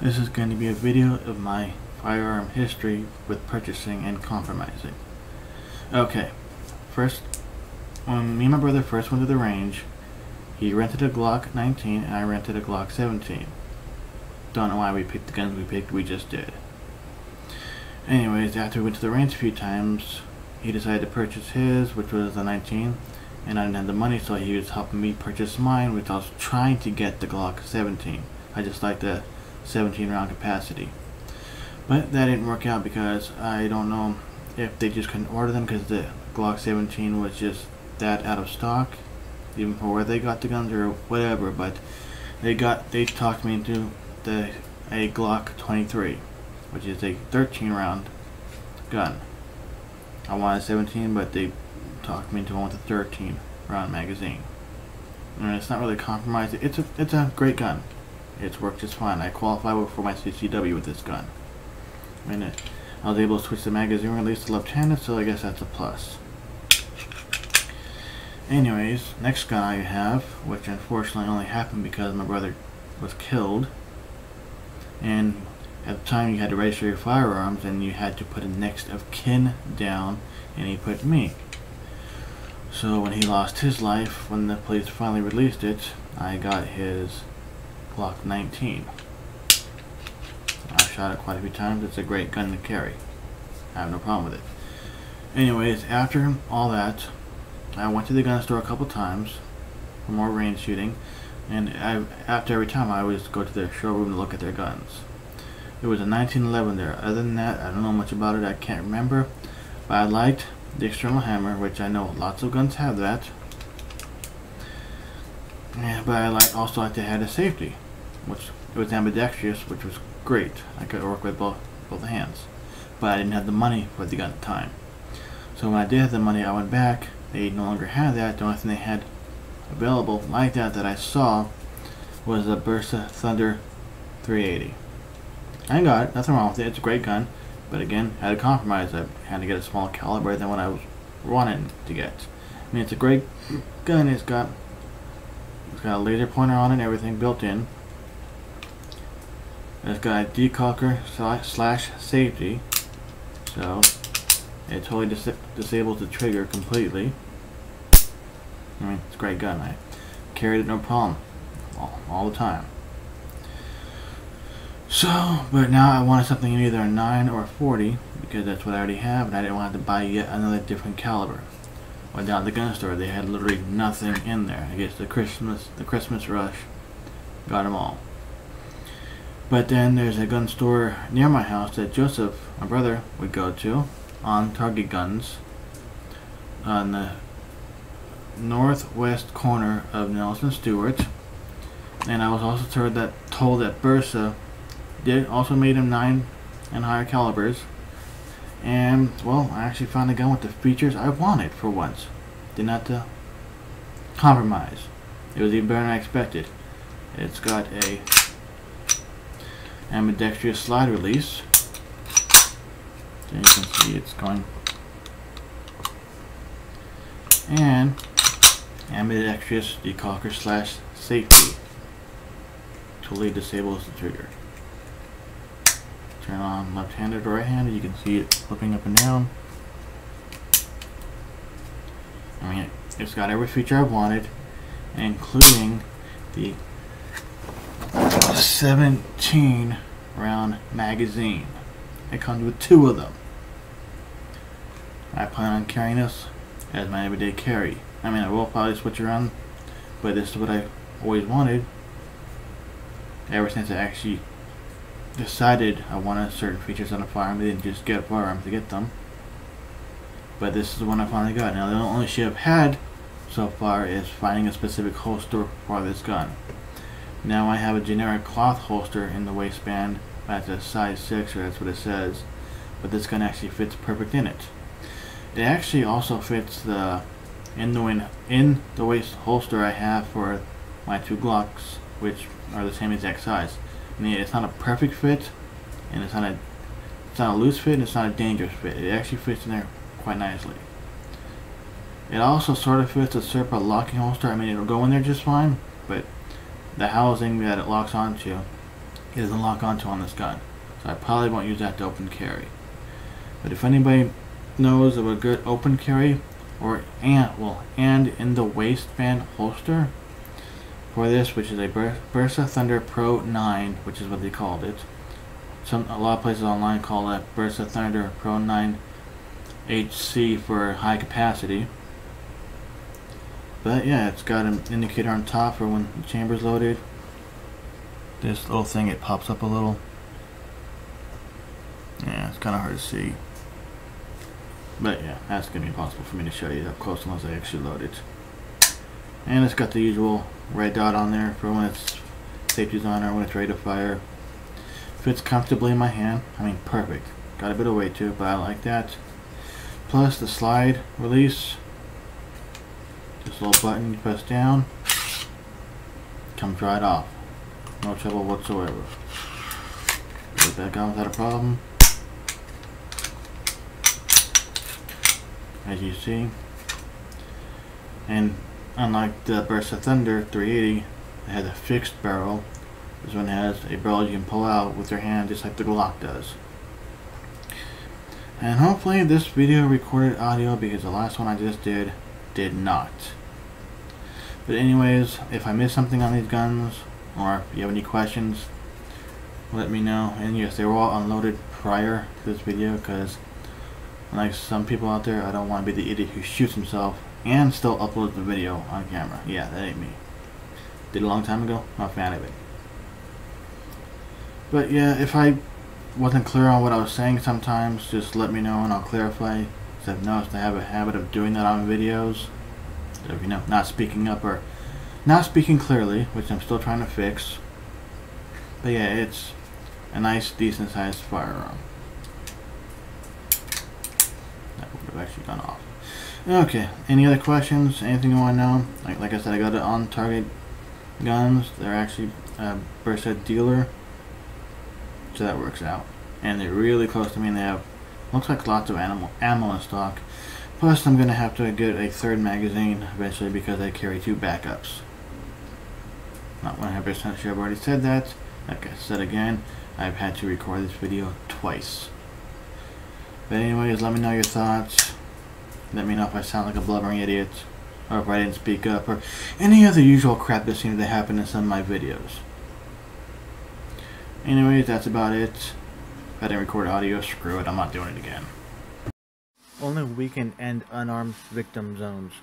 This is going to be a video of my firearm history with purchasing and compromising. Okay, first, when me and my brother first went to the range, he rented a Glock 19 and I rented a Glock 17. Don't know why we picked the guns we picked, we just did. Anyways, after we went to the range a few times, he decided to purchase his, which was the 19, and I didn't have the money, so he was helping me purchase mine, which I was trying to get the Glock 17. I just like the 17 round capacity. But that didn't work out because I don't know if they just couldn't order them because the Glock 17 was just that out of stock, even for where they got the guns or whatever. But they talked me into a Glock 23, which is a 13 round gun. I wanted 17, but they talked me into one with a 13 round magazine. And it's not really compromised. It's a great gun. It's worked just fine. I qualify for my CCW with this gun. And I was able to switch the magazine release to left-handed, so I guess that's a plus. Anyways, next gun I have, which unfortunately only happened because my brother was killed. And at the time you had to register your firearms and you had to put a next of kin down, and he put me. So when he lost his life, when the police finally released it, I got his Glock 19. I've shot it quite a few times. It's a great gun to carry. I have no problem with it. Anyways, after all that, I went to the gun store a couple times for more range shooting, and after every time I always go to their showroom to look at their guns. There was a 1911 there. Other than that, I don't know much about it. I can't remember. But I liked the external hammer, which I know lots of guns have that. Yeah, but I also like to have a safety, which it was ambidextrous, which was great. I could work with both hands, but I didn't have the money for the gun at the time. So when I did have the money, I went back. They no longer had that. The only thing they had available like that I saw was a Bersa Thunder 380. I got it. Nothing wrong with it. It's a great gun, but again, I had to compromise. I had to get a smaller caliber than what I was wanting to get. I mean, it's a great gun. It's got a laser pointer on it and everything built in. It's got a decocker slash safety, so it totally disables the trigger completely. I mean, it's a great gun. I carried it no problem all the time. So, but now I wanted something in either a 9 or a 40 because that's what I already have, and I didn't want to buy yet another different caliber. Went down to the gun store, they had literally nothing in there. I guess the Christmas rush got them all. But then there's a gun store near my house that Joseph, my brother, would go to on Target Guns on the northwest corner of Nelson Stewart. And I was also told that Bersa also made them 9 and higher calibers. And, well, I actually found a gun with the features I wanted for once. Didn't have to compromise. It was even better than I expected. It's got a ambidextrous slide release. So you can see it's going. And ambidextrous decocker slash safety. Totally disables the trigger. Turn on left-handed or right-handed, you can see it flipping up and down. I mean, it's got every feature I wanted, including the 17 round magazine. It comes with 2 of them. I plan on carrying this as my everyday carry. I mean, I will probably switch around, but this is what I always wanted ever since I actually decided I wanted certain features on a firearm. I didn't just get a firearm to get them, but this is the one I finally got. Now the only issue I've had so far is finding a specific holster for this gun. Now I have a generic cloth holster in the waistband. That's a size 6, or that's what it says, but this gun actually fits perfect in it. It actually also fits in the waist holster I have for my 2 Glocks, which are the same exact size. I mean, it's not a perfect fit, and it's not a loose fit, and it's not a dangerous fit. It actually fits in there quite nicely. It also sort of fits a Serpa locking holster. I mean, it'll go in there just fine, but the housing that it locks onto it doesn't lock onto on this gun. So I probably won't use that to open carry. But if anybody knows of a good open carry and in the waistband holster for this, which is a Bersa Thunder Pro 9, which is what they called it. A lot of places online call it Bersa Thunder Pro 9 HC for high capacity. But yeah, it's got an indicator on top for when the chamber's loaded. This little thing, it pops up a little. Yeah, it's kind of hard to see. But yeah, that's going to be impossible for me to show you up close unless I actually load it. And it's got the usual red dot on there for when it's safety's on or when it's ready to fire. Fits comfortably in my hand. I mean, perfect. Got a bit of weight to it, but I like that. Plus the slide release. This little button you press down. Comes right off. No trouble whatsoever. Put it back on without a problem. As you see. And unlike the Bersa Thunder 380, it has a fixed barrel. This one has a barrel you can pull out with your hand just like the Glock does. And hopefully this video recorded audio, because the last one I just did not. But anyways, if I missed something on these guns, or if you have any questions, let me know. And yes, they were all unloaded prior to this video, because like some people out there, I don't want to be the idiot who shoots himself and still uploads the video on camera. Yeah, that ain't me. Did it a long time ago, not a fan of it. But yeah, if I wasn't clear on what I was saying sometimes, just let me know and I'll clarify. Because I've noticed I have a habit of doing that on videos. So, you know, not speaking up or not speaking clearly, which I'm still trying to fix. But yeah, it's a nice, decent sized firearm. That would have actually gone off. Okay, any other questions? Anything you want to know? Like I said, I got it on Target guns. They're actually a Bersa dealer. So that works out. And they're really close to me, and they have, looks like lots of ammo in stock. Plus I'm going to have to get a third magazine eventually because I carry 2 backups. Not 100% sure, I've already said that. Like I said again, I've had to record this video twice. But anyways, let me know your thoughts. Let me know if I sound like a blubbering idiot, or if I didn't speak up, or any other usual crap that seems to happen in some of my videos. Anyways, that's about it. If I didn't record audio, screw it, I'm not doing it again. Only we can end unarmed victim zones.